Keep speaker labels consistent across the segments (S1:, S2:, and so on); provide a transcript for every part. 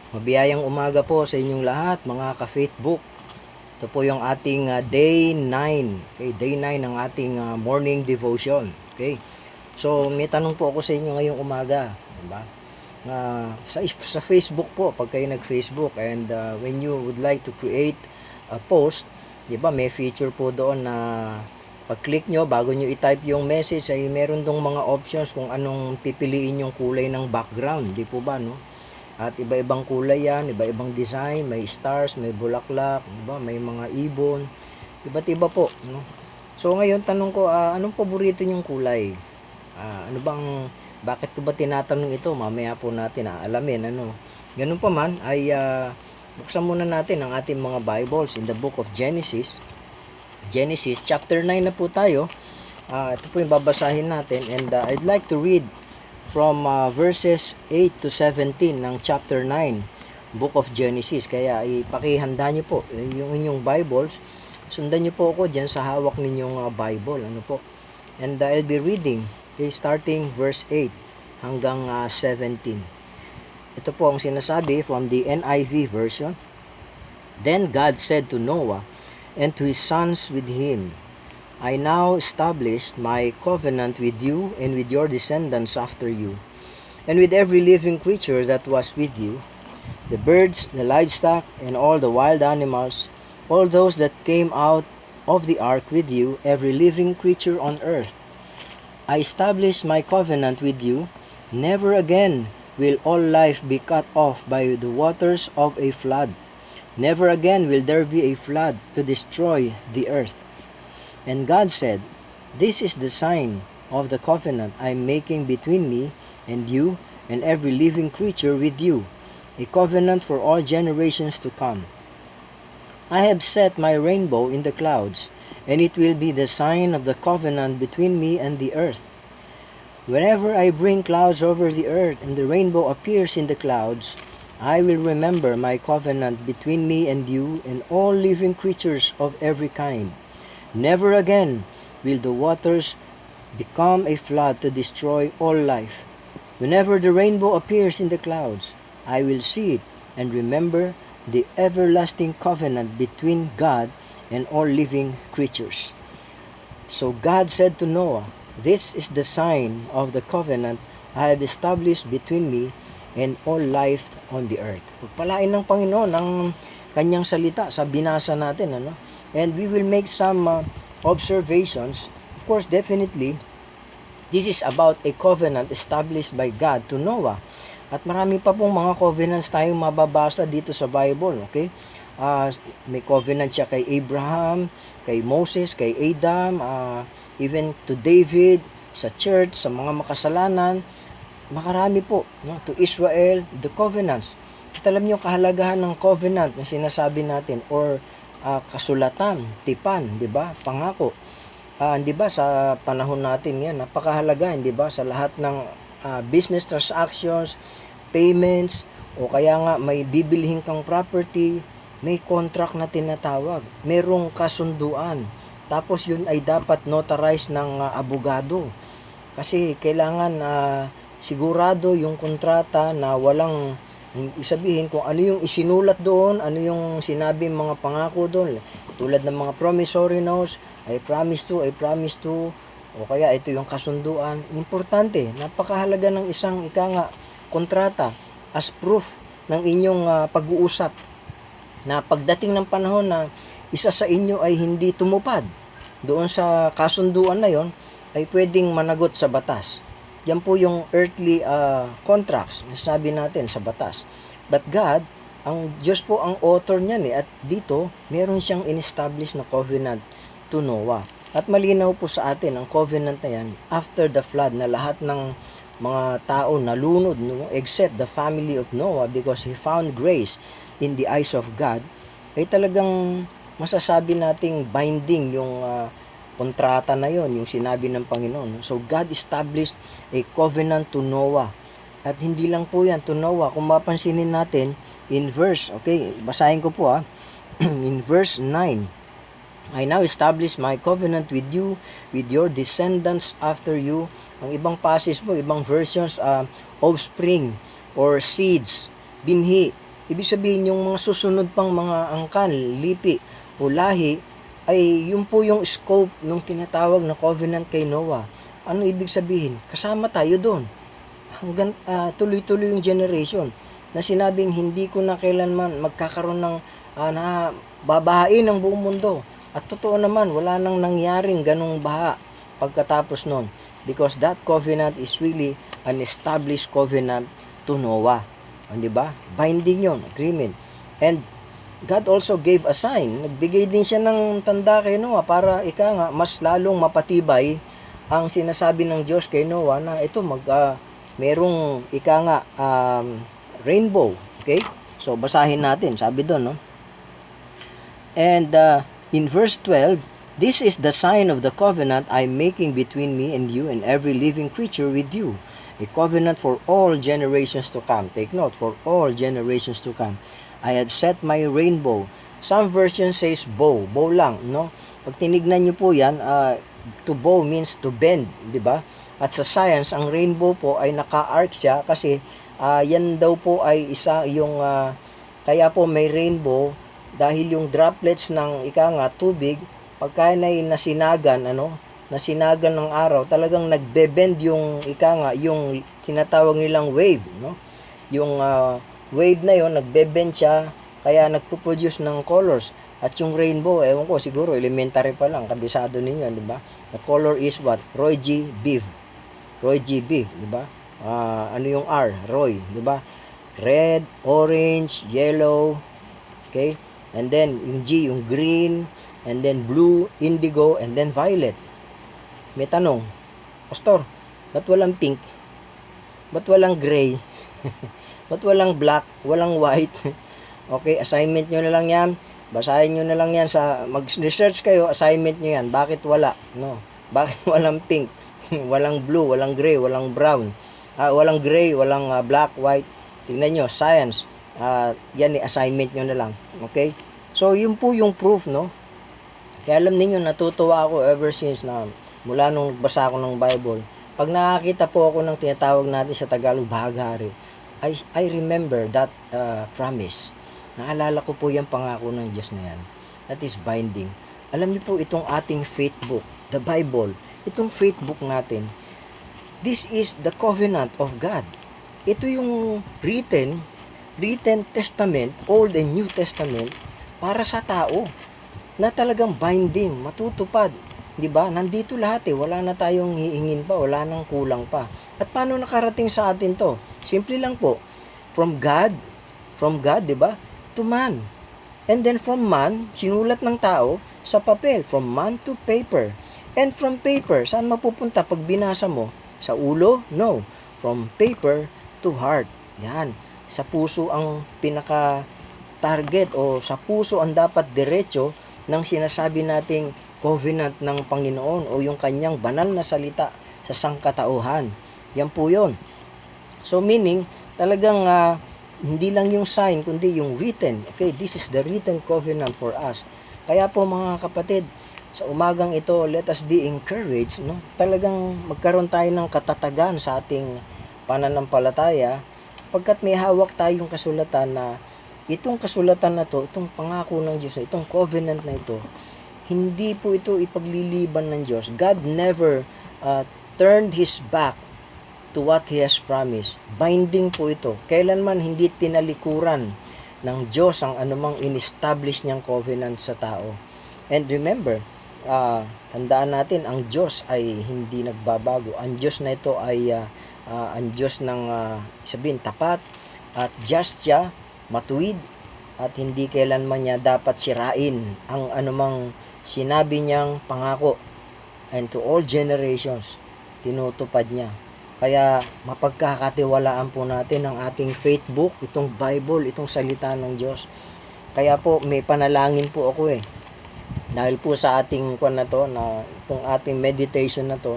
S1: Mabiyayang umaga po sa inyong lahat, mga ka-Faithbook. Ito po yung ating day 9. Okay, day 9 ng ating morning devotion. Okay. So, may tanong po ako sa inyo ngayong umaga, diba? Sa Facebook po, pag kayo nag-Facebook and when you would like to create a post, diba, may feature po doon na pag-click nyo, bago nyo i-type yung message, ay meron dong mga options kung anong pipiliin yung kulay ng background, di po ba, no? At iba-ibang kulay yan, iba-ibang design, may stars, may bulaklak, diba? May mga ibon, iba't iba po, no? So ngayon, tanong ko, anong paborito nyong kulay? Bakit ko ba tinatanong ito? Mamaya po natin aalamin, ano. Ganun pa man, ay buksan muna natin ang ating mga Bibles in the book of Genesis. Genesis chapter 9 na po tayo. Ito po yung babasahin natin, and I'd like to read from verses 8 to 17 ng chapter 9, book of Genesis. Kaya ipakihanda nyo po yung inyong Bibles. Sundan nyo po ako dyan sa hawak ninyong Bible. Ano po? And I'll be reading, starting verse 8 hanggang 17. Ito po ang sinasabi from the NIV version. Then God said to Noah and to his sons with him, I now established my covenant with you and with your descendants after you, and with every living creature that was with you, the birds, the livestock, and all the wild animals, all those that came out of the ark with you, every living creature on earth. I established my covenant with you. Never again will all life be cut off by the waters of a flood. Never again will there be a flood to destroy the earth. And God said, This is the sign of the covenant I am making between me and you and every living creature with you, a covenant for all generations to come. I have set my rainbow in the clouds, and it will be the sign of the covenant between me and the earth. Whenever I bring clouds over the earth and the rainbow appears in the clouds, I will remember my covenant between me and you and all living creatures of every kind. Never again will the waters become a flood to destroy all life. Whenever the rainbow appears in the clouds, I will see it and remember the everlasting covenant between God and all living creatures. So God said to Noah, This is the sign of the covenant I have established between me and all life on the earth. Pagpalain ng Panginoon ang kanyang salita sa binasa natin, ano? And we will make some observations. Of course, definitely, this is about a covenant established by God to Noah. At marami pa pong mga covenants tayong mababasa dito sa Bible, okay? May covenant siya kay Abraham, kay Moses, kay Adam, even to David, sa church, sa mga makasalanan. Makarami po, no? To Israel, the covenants. At alam niyo kahalagahan ng covenant na sinasabi natin, or kasulatan, tipan, di ba? Pangako. Di ba sa panahon natin yan, napakahalaga, di ba? Sa lahat ng business transactions, payments, o kaya nga may bibilhin kang property, may contract na tinatawag, merong kasunduan. Tapos yun ay dapat notarized ng abogado. Kasi kailangan sigurado yung kontrata na walang isabihin kung ano yung isinulat doon, ano yung sinabi mga pangako doon. Tulad ng mga promissory notes, I promise to, o kaya ito yung kasunduan. Importante, napakahalaga ng isang kontrata as proof ng inyong pag-uusap na pagdating ng panahon na isa sa inyo ay hindi tumupad doon sa kasunduan na yon, ay pwedeng managot sa batas. Yan po yung earthly contracts na sabi natin sa batas. But God, ang Diyos po ang author niyan at dito meron siyang in-establish na covenant to Noah. At malinaw po sa atin ang covenant na yan after the flood, na lahat ng mga tao nalunod, no? Except the family of Noah, because he found grace in the eyes of God. Ay talagang masasabi nating binding yung kontrata na yon, yung sinabi ng Panginoon. So God established a covenant to Noah. At hindi lang po yan to Noah. Kung mapansinin natin in verse, okay, basahin ko po in verse 9. I now establish my covenant with you, with your descendants after you. Ang ibang passage po, ibang versions, offspring or seeds, binhi. Ibig sabihin yung mga susunod pang mga angkan, lipi o lahi, ay yun po yung scope ng tinatawag na covenant kay Noah. Ano ibig sabihin? Kasama tayo doon. Hanggang tuloy-tuloy yung generation na sinabing hindi ko na kailanman magkakaroon ng na babahain ng buong mundo. At totoo naman, wala nang nangyaring ganong baha pagkatapos nun. Because that covenant is really an established covenant to Noah. Di ba? Binding yon, agreement. And God also gave a sign. Nagbigay din siya ng tanda kay Noah para mas lalong mapatibay ang sinasabi ng Diyos kay Noah na ito merong rainbow. Okay? So basahin natin. Sabi doon, no? And in verse 12, this is the sign of the covenant I am making between me and you and every living creature with you. A covenant for all generations to come. Take note, for all generations to come. I have set my rainbow. Some version says bow. Bow lang, no? Pag tinignan nyo po yan, to bow means to bend, di ba? At sa science, ang rainbow po ay naka-arc siya kasi yan daw po ay isa yung kaya po may rainbow dahil yung droplets ng tubig pagka nasinagan ng araw, talagang nagbe-bend yung yung tinatawag nilang wave, no? Yung wave na yon nagbe-bend siya kaya nagpo-produce ng colors. At yung rainbow, ewan ko, siguro elementary pa lang, kabisado ninyo, di ba? The color is what? Roy G. Beef, di ba? Ano yung R? Roy, di ba? Red, orange, yellow, okay? And then yung G, yung green, and then blue, indigo, and then violet. May tanong, Pastor, ba't walang pink? Ba't walang gray? Ba't walang black? Walang white? Okay, assignment nyo na lang yan. Basahin nyo na lang yan mag-research kayo, assignment nyo yan. Bakit wala? No? Bakit walang pink? Walang blue, walang gray, walang brown. Walang gray, walang black, white. Tingnan nyo, science. Yan assignment nyo na lang. Okay? So, yun po yung proof, no? Kaya alam niyo natutuwa ako ever since na mula nung basa ako ng Bible. Pag nakakita po ako ng tinatawag natin sa Tagalog, bahaghari, I remember that promise. Naalala ko po yung pangako ng Diyos na yan. That is binding. Alam niyo po itong ating faith book, the Bible, itong faith book natin, this is the covenant of God. Ito yung written testament, Old and New Testament, para sa tao, na talagang binding, matutupad. Diba? Nandito lahat wala na tayong hihingin pa, wala nang kulang pa. At paano nakarating sa atin to? Simple lang po. From God, diba? To man. And then from man, sinulat ng tao sa papel. From man to paper. And from paper, saan mapupunta pag binasa mo? Sa ulo? No. From paper to heart. Yan. Sa puso ang pinaka-target o sa puso ang dapat diretso ng sinasabi nating covenant ng Panginoon o yung kanyang banal na salita sa sangkatauhan. Yan po yun. So meaning, talagang hindi lang yung sign, kundi yung written. Okay, this is the written covenant for us. Kaya po mga kapatid, sa umagang ito, let us be encouraged. No? Talagang magkaroon tayo ng katatagan sa ating pananampalataya pagkat may hawak tayong kasulatan na itong kasulatan na to, itong pangako ng Diyos, itong covenant na ito, hindi po ito ipagliliban ng Diyos. God never turned His back to what He has promised. Binding po ito. Kailanman hindi tinalikuran ng Diyos ang anumang in-establish niyang covenant sa tao. And remember, tandaan natin, ang Diyos ay hindi nagbabago. Ang Diyos na ito ay ang Diyos ng sabihin tapat at just siya, matuwid, at hindi kailanman niya dapat sirain ang anumang sinabi niyang pangako. And to all generations, tinutupad niya. Kaya mapagkakatiwalaan po natin ang ating faith book, itong Bible, itong salita ng Diyos. Kaya po may panalangin po ako dahil po sa ating na itong ating meditation na to,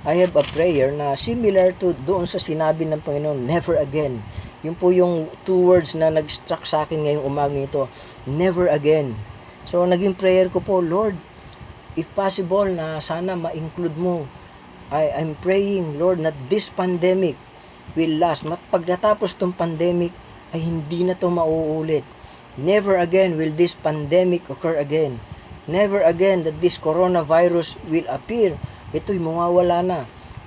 S1: I have a prayer na similar to doon sa sinabi ng Panginoon, never again. Yun po yung 2 words na nag-struck sa akin ngayong umaga ito, never again. So naging prayer ko po, Lord, if possible na sana ma-include mo. I'm praying, Lord, that this pandemic will last. Pag natapos tong pandemic, ay hindi na to mauulit. Never again will this pandemic occur again. Never again that this coronavirus will appear. Ito'y mawawala na.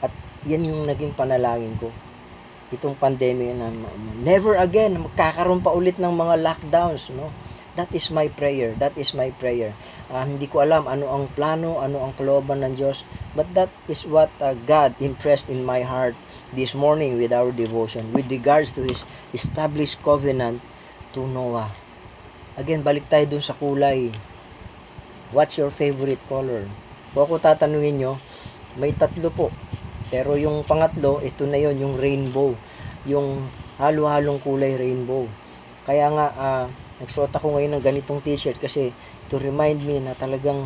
S1: At yan yung naging panalangin ko. Itong pandemic na never again magkakaroon pa ulit ng mga lockdowns, no? That is my prayer. That is my prayer. Hindi ko alam ano ang plano, ano ang kalooban ng Diyos, but that is what God impressed in my heart this morning with our devotion with regards to His established covenant to Noah. Again, balik tayo dun sa kulay. What's your favorite color? Kung ako tatanungin nyo, may 3 po. Pero yung pangatlo, ito na yon, yung rainbow. Yung halo-halong kulay rainbow. Kaya nga, nagsuot ako ngayon ng ganitong t-shirt kasi to remind me na talagang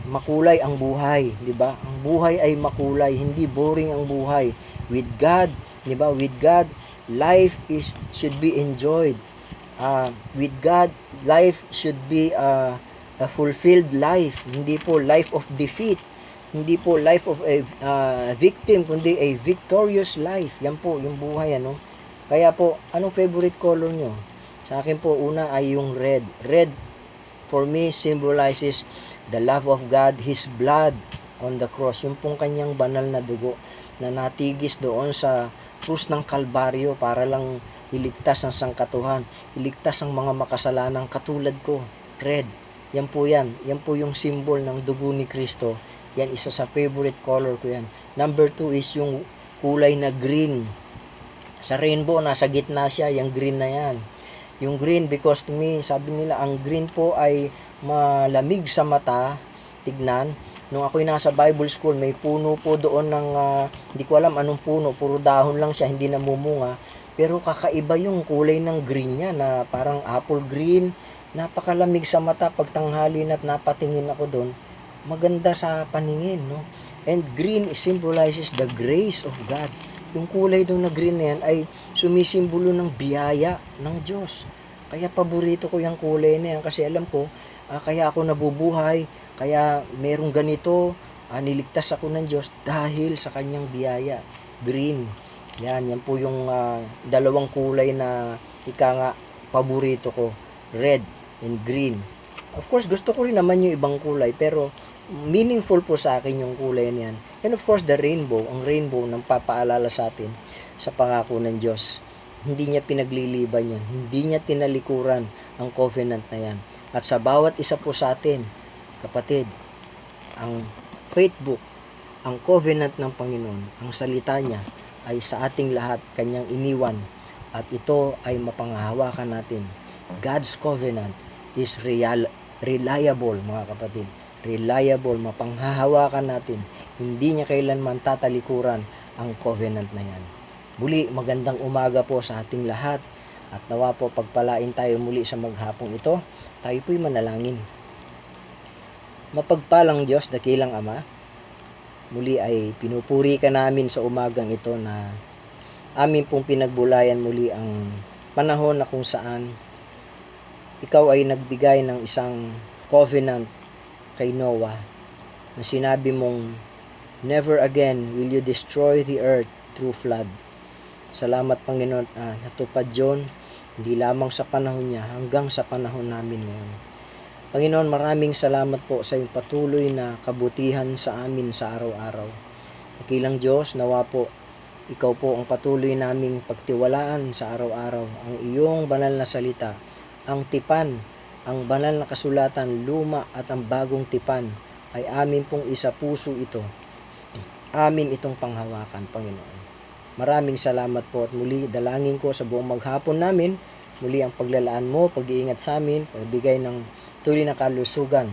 S1: makulay ang buhay, di ba? Ang buhay ay makulay, hindi boring ang buhay. With God, di ba? With God, life should be enjoyed. With God, life should be a fulfilled life, hindi po life of defeat, hindi po life of a victim, kundi a victorious life. Yan po yung buhay, ano? Kaya po, anong favorite color nyo? Sa akin po, una ay yung red. Red, for me, symbolizes the love of God, His blood on the cross. Yung pong kanyang banal na dugo na natigis doon sa krus ng Kalbaryo para lang iligtas ang sangkatuhan, iligtas ang mga makasalanang katulad ko. Red, yan po yan. Yan po yung symbol ng dugo ni Kristo. Yan, isa sa favorite color ko yan. Number 2 is yung kulay na green. Sa rainbow, nasa gitna siya, yung green na yan. Yung green, because to me, sabi nila, ang green po ay malamig sa mata, tignan. Nung ako'y nasa Bible school, may puno po doon ng, hindi ko alam anong puno, puro dahon lang siya, hindi namumunga. Pero kakaiba yung kulay ng green niya, na parang apple green, napakalamig sa mata pag tanghali at napatingin ako doon. Maganda sa paningin, no? And green symbolizes the grace of God. Yung kulay doon na green na yan ay sumisimbolo ng biyaya ng Diyos. Kaya paborito ko yung kulay na yan kasi alam ko, kaya ako nabubuhay, kaya merong ganito, niligtas ako ng Diyos dahil sa kanyang biyaya. Green. Yan po yung dalawang kulay na ika nga paborito ko. Red and green. Of course, gusto ko rin naman yung ibang kulay, pero meaningful po sa akin yung kulay niyan. And of course, the rainbow, ang rainbow nang papaalala sa atin sa pangako ng Diyos. Hindi niya pinagliliban yan. Hindi niya tinalikuran ang covenant na yan. At sa bawat isa po sa atin, kapatid, ang Faithbook, ang covenant ng Panginoon, ang salita niya ay sa ating lahat kanyang iniwan. At ito ay mapanghahawakan natin. God's covenant is reliable, mga kapatid. Reliable, mapanghahawakan natin. Hindi niya kailanman tatalikuran ang covenant na yan. Muli, magandang umaga po sa ating lahat. At nawa po pagpalain tayo muli sa maghapong ito. Tayo po'y manalangin. Mapagpalang Diyos, dakilang Ama, muli ay pinupuri ka namin sa umagang ito na amin pong pinagbulayan muli ang panahon na kung saan ikaw ay nagbigay ng isang covenant kay Noah na sinabi mong never again will you destroy the earth through flood. Salamat Panginoon, natupad yun hindi lamang sa panahon niya hanggang sa panahon namin ngayon. Panginoon, maraming salamat po sa iyong patuloy na kabutihan sa amin sa araw-araw. Dakilang Diyos, nawa po ikaw po ang patuloy naming pagtiwalaan sa araw-araw, ang iyong banal na salita, ang tipan, ang banal na kasulatan, luma at ang bagong tipan ay amin pong isa puso ito. Amin itong panghawakan, Panginoon. Maraming salamat po at muli dalangin ko sa buong maghapon namin, muli ang paglalaan mo, pag-iingat sa amin, pagbigay ng tuloy na kalusugan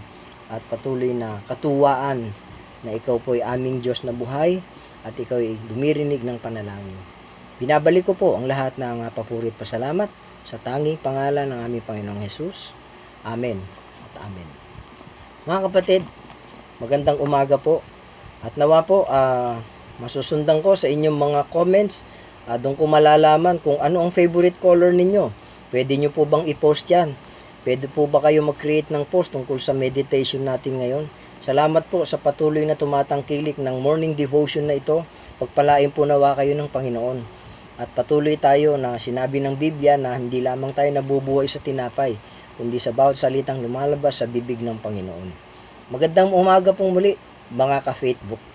S1: at patuloy na katuwaan na ikaw po ay aming Diyos na buhay at ikaw ay dumirinig ng panalangin. Binabalik ko po ang lahat ng papurit pasalamat sa tanging pangalan ng aming Panginoong Hesus. Amen at amen. Mga kapatid, magandang umaga po. At nawa po, masusundan ko sa inyong mga comments. Doon ko malalaman kung ano ang favorite color ninyo. Pwede nyo po bang i-post yan? Pwede po ba kayo mag-create ng post tungkol sa meditation natin ngayon? Salamat po sa patuloy na tumatangkilik ng morning devotion na ito. Pagpalain po nawa kayo ng Panginoon. At patuloy tayo na sinabi ng Biblia na hindi lamang tayo nabubuhay sa tinapay, kundi sa bawat salitang lumalabas sa bibig ng Panginoon. Magandang umaga pong muli, mga ka-Faithbook.